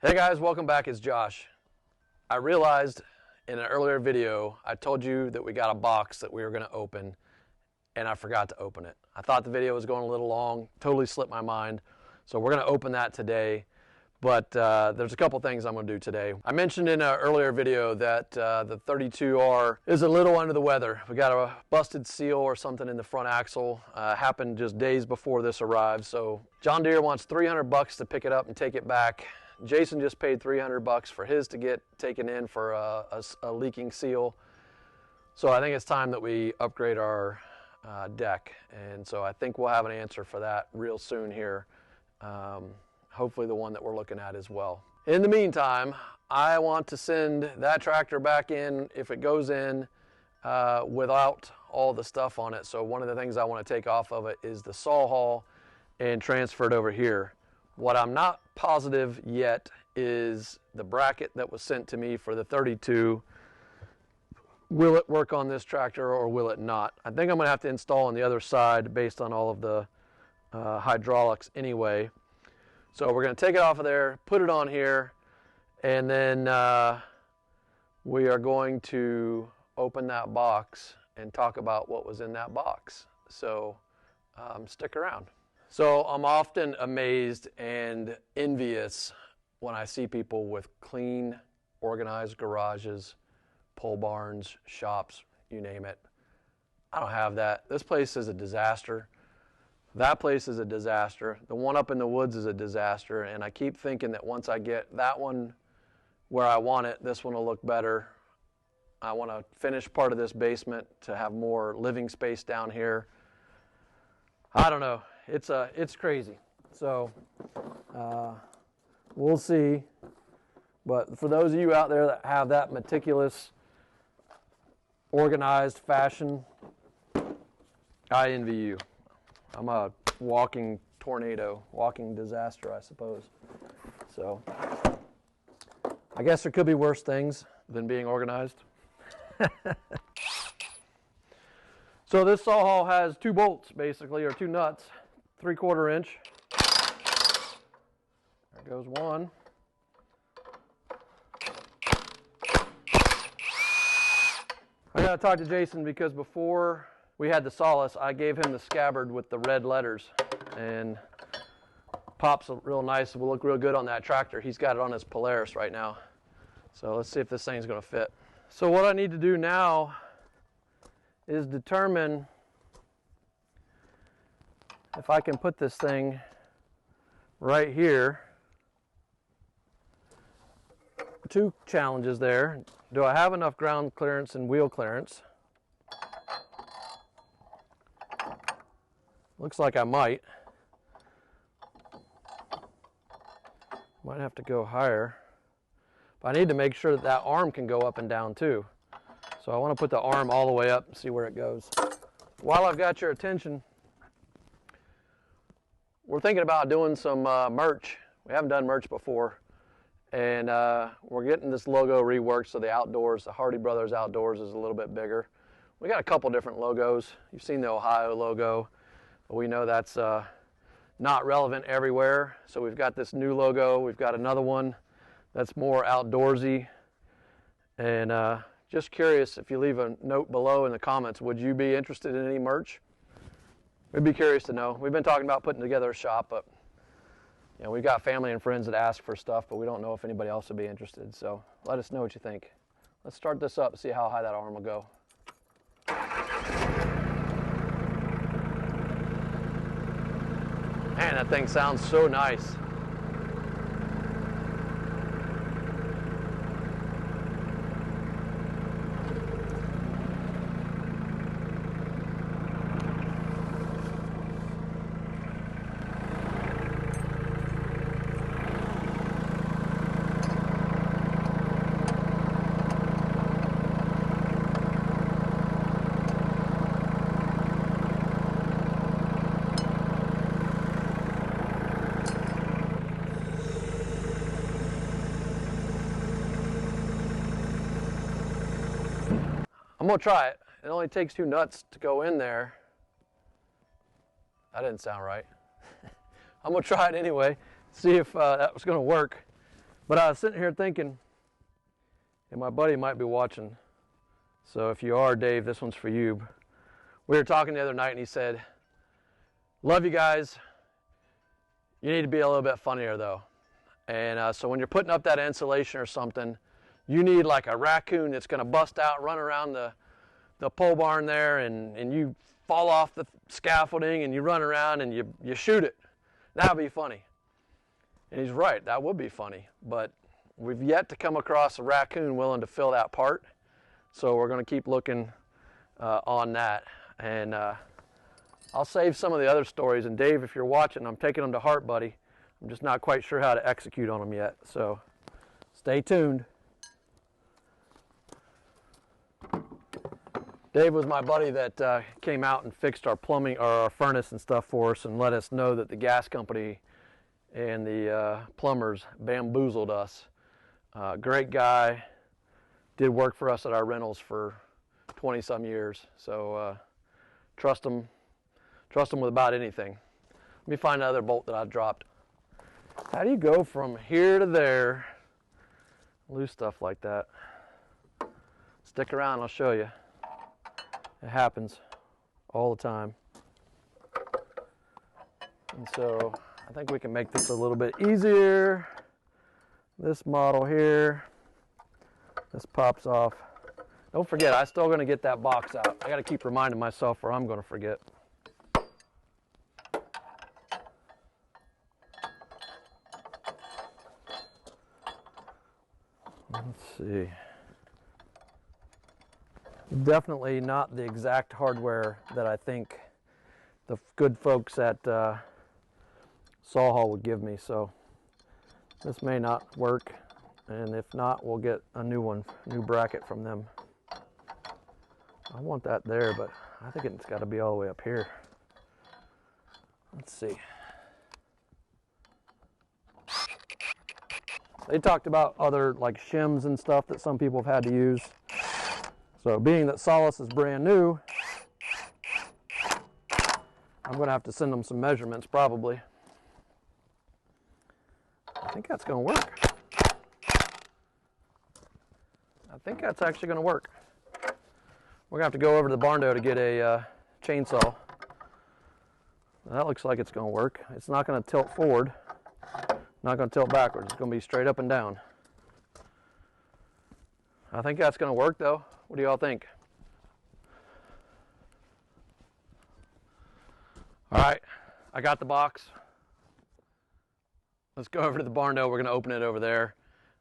Hey guys, welcome back. It's Josh. I realized in an earlier video I told you that we got a box that we were going to open, and I forgot to open it. I thought the video was going a little long, totally slipped my mind. So we're going to open that today, but there's a couple things I'm going to do today. I mentioned in an earlier video that the 32R is a little under the weather. We got a busted seal or something in the front axle. Happened just days before this arrived. So John Deere wants $300 to pick it up and take it back. Jason just paid $300 for his to get taken in for a leaking seal. So I think it's time that we upgrade our deck. And so I think we'll have an answer for that real soon here. Hopefully the one that we're looking at as well. In the meantime, I want to send that tractor back in if it goes in without all the stuff on it. So one of the things I want to take off of it is the saw hull and transfer it over here. What I'm not positive yet is the bracket that was sent to me for the 32. Will it work on this tractor or will it not? I think I'm going to have to install on the other side based on all of the hydraulics anyway. So we're going to take it off of there, put it on here, and then we are going to open that box and talk about what was in that box. So stick around. So I'm often amazed and envious when I see people with clean, organized garages, pole barns, shops, you name it. I don't have that. This place is a disaster. That place is a disaster. The one up in the woods is a disaster. And I keep thinking that once I get that one where I want it, this one will look better. I want to finish part of this basement to have more living space down here. I don't know. It's crazy. So we'll see. But for those of you out there that have that meticulous, organized fashion, I envy you. I'm a walking tornado, walking disaster, I suppose. So I guess there could be worse things than being organized. So this saw hull has two bolts, basically, or two nuts, 3/4 inch. There goes one. I gotta talk to Jason because before we had the Solis, I gave him the scabbard with the red letters, and pops real nice. It will look real good on that tractor. He's got it on his Polaris right now. So let's see if this thing's gonna fit. So what I need to do now is determine if I can put this thing right here. Two challenges there. Do I have enough ground clearance and wheel clearance? Looks like I might. Might have to go higher. But I need to make sure that that arm can go up and down too. So I want to put the arm all the way up and see where it goes. While I've got your attention, we're thinking about doing some merch. We haven't done merch before. And we're getting this logo reworked so the outdoors, the Hardy Brothers Outdoors is a little bit bigger. We got a couple different logos. You've seen the Ohio logo, but we know that's not relevant everywhere. So we've got this new logo. We've got another one that's more outdoorsy. And just curious if you leave a note below in the comments, would you be interested in any merch? We'd be curious to know. We've been talking about putting together a shop, but you know, we've got family and friends that ask for stuff, but we don't know if anybody else would be interested. So let us know what you think. Let's start this up and see how high that arm will go. Man, that thing sounds so nice. I'm gonna try it. It only takes two nuts to go in there. That didn't sound right. I'm gonna try it anyway, see if that was gonna work. But I was sitting here thinking, and my buddy might be watching, so if you are, Dave, this one's for you. We were talking the other night, and he said, love you guys. You need to be a little bit funnier, though. And so when you're putting up that insulation or something, you need like a raccoon that's going to bust out, run around the pole barn there, and you fall off the scaffolding, and you run around, and you shoot it. That would be funny. And he's right, that would be funny. But we've yet to come across a raccoon willing to fill that part. So we're going to keep looking on that. And I'll save some of the other stories. And Dave, if you're watching, I'm taking them to heart, buddy. I'm just not quite sure how to execute on them yet. So stay tuned. Dave was my buddy that came out and fixed our plumbing, or our furnace and stuff for us, and let us know that the gas company and the plumbers bamboozled us. Great guy, did work for us at our rentals for 20-some years. So trust him with about anything. Let me find another bolt that I dropped. How do you go from here to there, loose stuff like that? Stick around, I'll show you. It happens all the time. And so I think we can make this a little bit easier. This model here, this pops off. Don't forget, I'm still going to get that box out. I got to keep reminding myself or I'm going to forget. Let's see. Definitely not the exact hardware that I think the good folks at Saw Hall would give me, so this may not work, and if not, we'll get a new one, new bracket from them. I want that there, but I think it's got to be all the way up here. Let's see. They talked about other like shims and stuff that some people have had to use. So being that Solis is brand new, I'm going to have to send them some measurements probably. I think that's going to work. I think that's actually going to work. We're going to have to go over to the barn door to get a chainsaw. That looks like it's going to work. It's not going to tilt forward, not going to tilt backwards. It's going to be straight up and down. I think that's going to work though. What do y'all think? All right, I got the box. Let's go over to the barn door. We're going to open it over there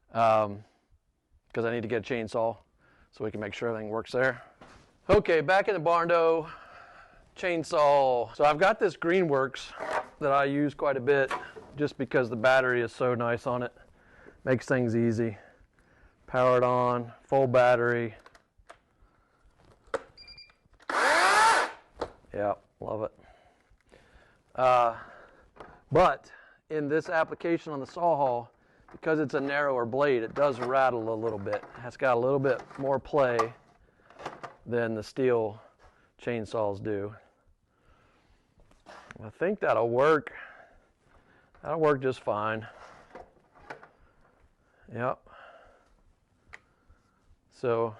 because I need to get a chainsaw so we can make sure everything works there. Okay, back in the barn door, chainsaw. So I've got this Greenworks that I use quite a bit just because the battery is so nice on it. Makes things easy. Power it on, full battery. Yeah, love it. But in this application on the saw hall, because it's a narrower blade, it does rattle a little bit. It's got a little bit more play than the steel chainsaws do. I think that'll work. That'll work just fine. Yep. So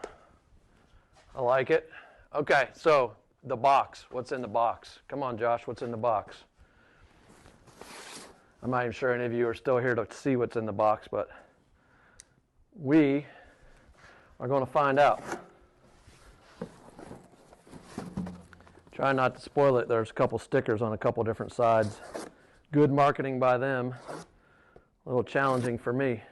I like it. Okay, so the box. What's in the box? Come on, Josh, what's in the box? I'm not even sure any of you are still here to see what's in the box, but we are going to find out. Try not to spoil it. There's a couple stickers on a couple different sides. Good marketing by them. A little challenging for me.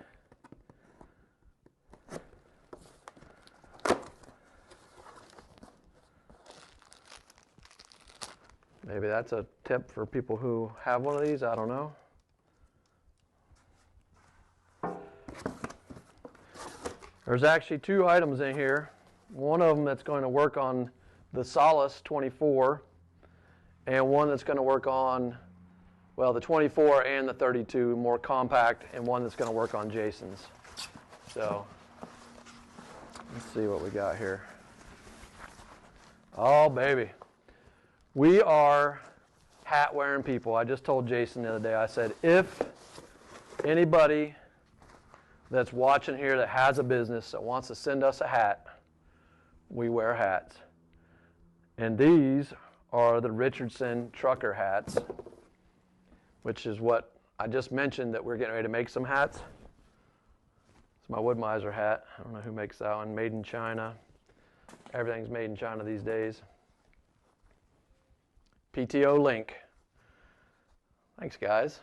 Maybe that's a tip for people who have one of these. I don't know. There's actually two items in here. One of them that's going to work on the Solis 24, and one that's going to work on, well, the 24 and the 32, more compact, and one that's going to work on Jason's. So let's see what we got here. Oh, baby. We are hat-wearing people. I just told Jason the other day, I said, if anybody that's watching here that has a business that wants to send us a hat, we wear hats. And these are the Richardson trucker hats, which is what I just mentioned that we're getting ready to make some hats. It's my Woodmiser hat. I don't know who makes that one. Made in China. Everything's made in China these days. PTO link. Thanks, guys.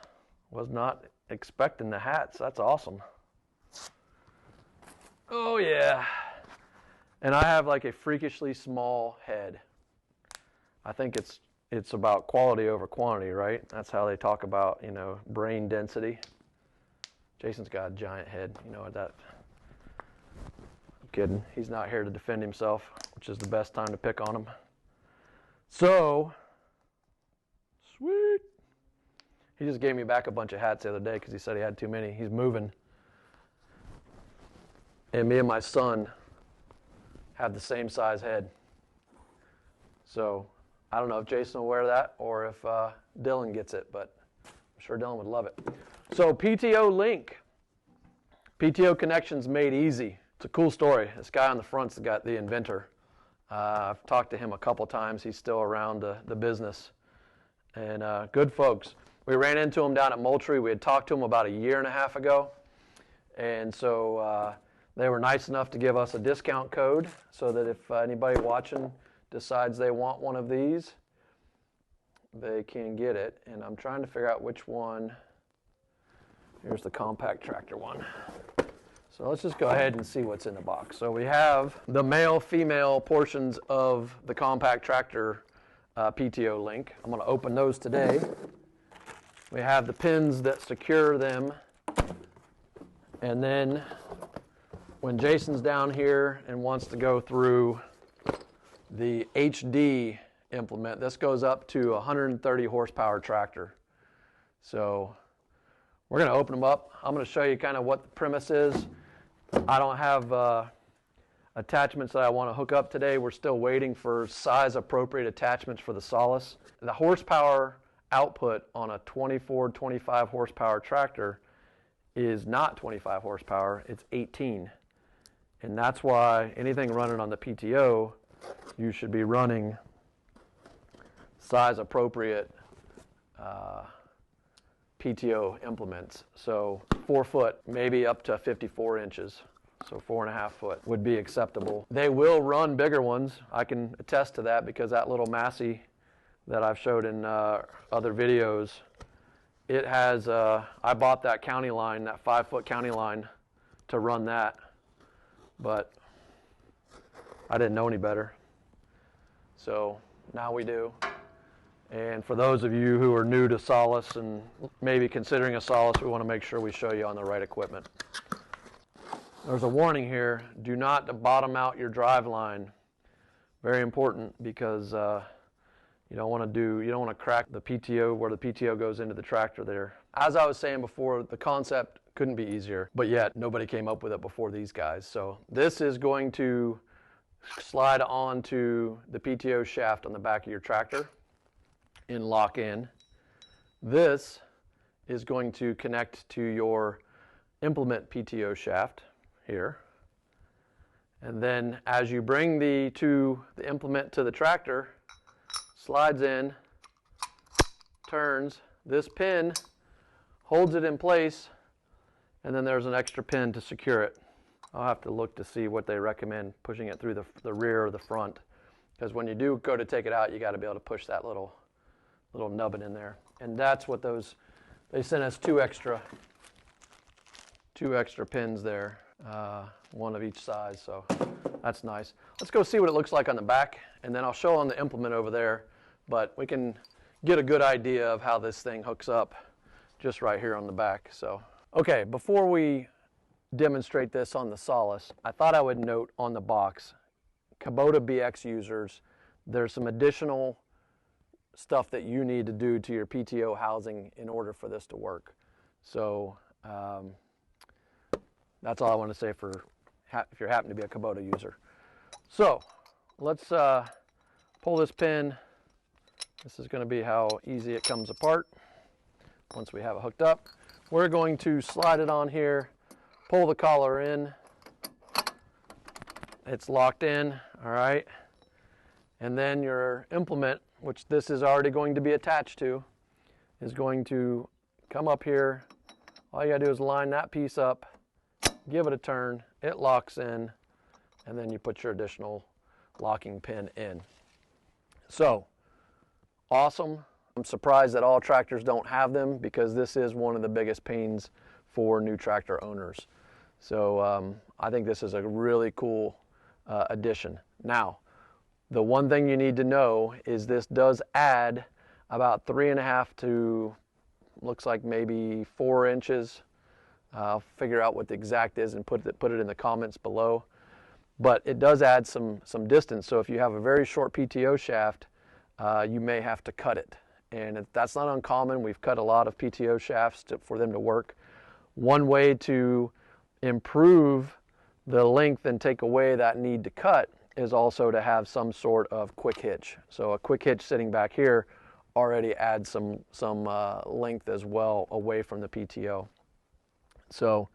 Was not expecting the hats. That's awesome. Oh, yeah. And I have like a freakishly small head. I think it's about quality over quantity, right? That's how they talk about, you know, brain density. Jason's got a giant head. You know what that... I'm kidding. He's not here to defend himself, which is the best time to pick on him. So, sweet. He just gave me back a bunch of hats the other day because he said he had too many. He's moving. And me and my son have the same size head. So, I don't know if Jason will wear that or if Dylan gets it, but I'm sure Dylan would love it. So PTO link. PTO connections made easy. It's a cool story. This guy on the front's the inventor. I've talked to him a couple times. He's still around the business. And good folks. We ran into him down at Moultrie. We had talked to him about a year and a half ago. And so they were nice enough to give us a discount code so that if anybody watching decides they want one of these, they can get it. And I'm trying to figure out which one. Here's the compact tractor one. So let's just go ahead and see what's in the box. So we have the male, female portions of the compact tractor PTO link. I'm going to open those today. We have the pins that secure them. And then when Jason's down here and wants to go through the HD implement, this goes up to 130 horsepower tractor. So we're going to open them up. I'm going to show you kind of what the premise is. I don't have attachments that I want to hook up today. We're still waiting for size appropriate attachments for the Solis. The horsepower output on a 24, 25 horsepower tractor is not 25 horsepower, it's 18. And that's why anything running on the PTO, you should be running size appropriate PTO implements. So 4 foot, maybe up to 54 inches. So 4.5 foot would be acceptable. They will run bigger ones. I can attest to that because that little Massey that I've showed in other videos, it has, I bought that county line, that 5 foot county line to run that, but I didn't know any better. So now we do. And for those of you who are new to Solis and maybe considering a Solis, we want to make sure we show you on the right equipment. There's a warning here, do not bottom out your drive line. Very important because you don't want to crack the PTO where the PTO goes into the tractor there. As I was saying before, the concept couldn't be easier, but yet nobody came up with it before these guys. So this is going to slide onto the PTO shaft on the back of your tractor and lock in. This is going to connect to your implement PTO shaft here. And then as you bring the implement to the tractor, slides in, turns, this pin holds it in place, and then there's an extra pin to secure it. I'll have to look to see what they recommend, pushing it through the rear or the front, because when you do go to take it out, you got to be able to push that little nubbin in there. And that's what they sent us two extra pins there, one of each size, so that's nice. Let's go see what it looks like on the back, and then I'll show on the implement over there, but we can get a good idea of how this thing hooks up just right here on the back. So, okay, before we demonstrate this on the Solis, I thought I would note on the box, Kubota BX users, there's some additional stuff that you need to do to your PTO housing in order for this to work. So that's all I want to say for if you happen to be a Kubota user. So let's pull this pin. This is going to be how easy it comes apart once we have it hooked up. We're going to slide it on here, pull the collar in. It's locked in, all right? And then your implement, which this is already going to be attached to, is going to come up here. All you gotta do is line that piece up, give it a turn, it locks in, and then you put your additional locking pin in. So, awesome. I'm surprised that all tractors don't have them, because this is one of the biggest pains for new tractor owners. So I think this is a really cool addition. Now, the one thing you need to know is this does add about 3.5 to, looks like maybe 4 inches. I'll figure out what the exact is and put it in the comments below. But it does add some distance. So if you have a very short PTO shaft, you may have to cut it. And that's not uncommon. We've cut a lot of PTO shafts for them to work. One way to improve the length and take away that need to cut is also to have some sort of quick hitch. So a quick hitch sitting back here already adds some length as well away from the PTO. So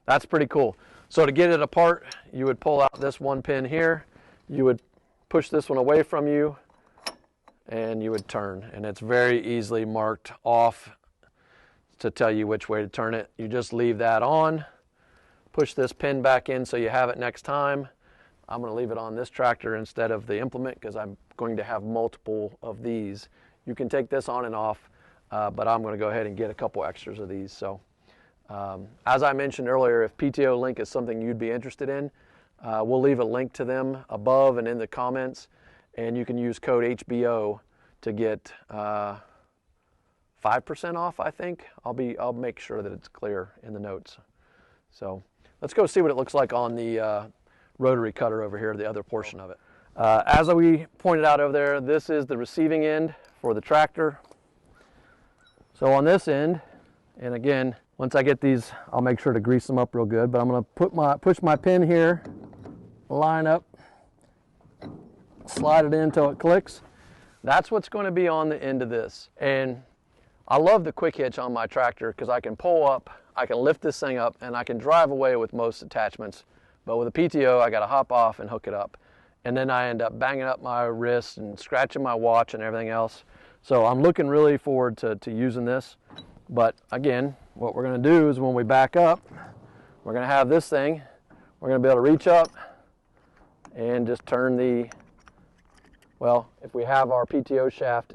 that's pretty cool. So to get it apart, you would pull out this one pin here, you would push this one away from you, and you would turn. And it's very easily marked off to tell you which way to turn it. You just leave that on, push this pin back in so you have it next time. I'm going to leave it on this tractor instead of the implement because I'm going to have multiple of these. You can take this on and off, but I'm going to go ahead and get a couple extras of these. So as I mentioned earlier, if PTO Link is something you'd be interested in, we'll leave a link to them above and in the comments, and you can use code HBO to get 5% off, I think. I'll make sure that it's clear in the notes. So let's go see what it looks like on the rotary cutter over here, the other portion of it. As we pointed out over there, this is the receiving end for the tractor. So on this end, and again, once I get these, I'll make sure to grease them up real good, but I'm going to push my pin here, line up, slide it in until it clicks. That's what's going to be on the end of this. And I love the quick hitch on my tractor because I can pull up, I can lift this thing up, and I can drive away with most attachments. But with a PTO, I got to hop off and hook it up. And then I end up banging up my wrist and scratching my watch and everything else. So I'm looking really forward to using this. But again, what we're going to do is when we back up, we're going to have this thing. We're going to be able to reach up and just turn the, well, if we have our PTO shaft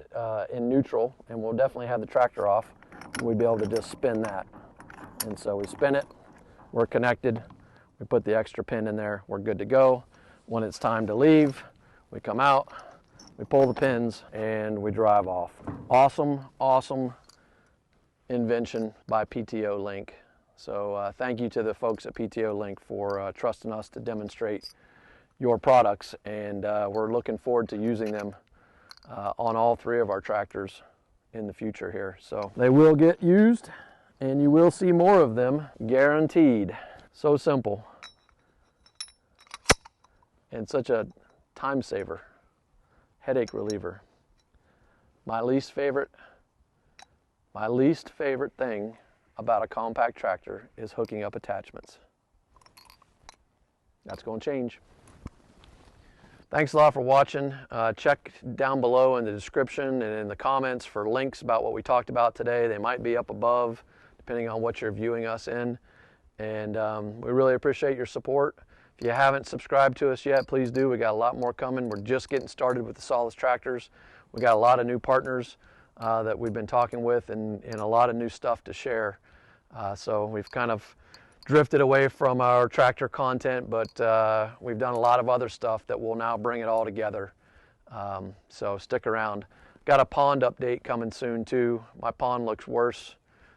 in neutral, and we'll definitely have the tractor off, we'll be able to just spin that. And so we spin it, we're connected, we put the extra pin in there, we're good to go. When it's time to leave, we come out, we pull the pins, and we drive off. Awesome, awesome invention by PTO Link. So thank you to the folks at PTO Link for trusting us to demonstrate your products, and we're looking forward to using them on all 3 of our tractors in the future here. So they will get used, and you will see more of them, guaranteed. So simple. And such a time saver, headache reliever. My least favorite thing about a compact tractor is hooking up attachments. That's going to change. Thanks a lot for watching. Check down below in the description and in the comments for links about what we talked about today. They might be up above, depending on what you're viewing us in. And we really appreciate your support. If you haven't subscribed to us yet, please do. We got a lot more coming. We're just getting started with the Solis tractors. We got a lot of new partners that we've been talking with, and a lot of new stuff to share. So we've kind of drifted away from our tractor content, but we've done a lot of other stuff that will now bring it all together. So stick around. Got a pond update coming soon too. My pond looks worse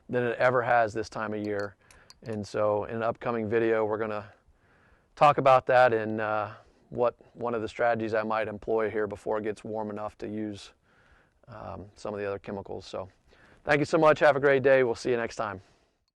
than it ever has this time of year. And so in an upcoming video, we're going to talk about that and what one of the strategies I might employ here before it gets warm enough to use some of the other chemicals. So thank you so much. Have a great day. We'll see you next time.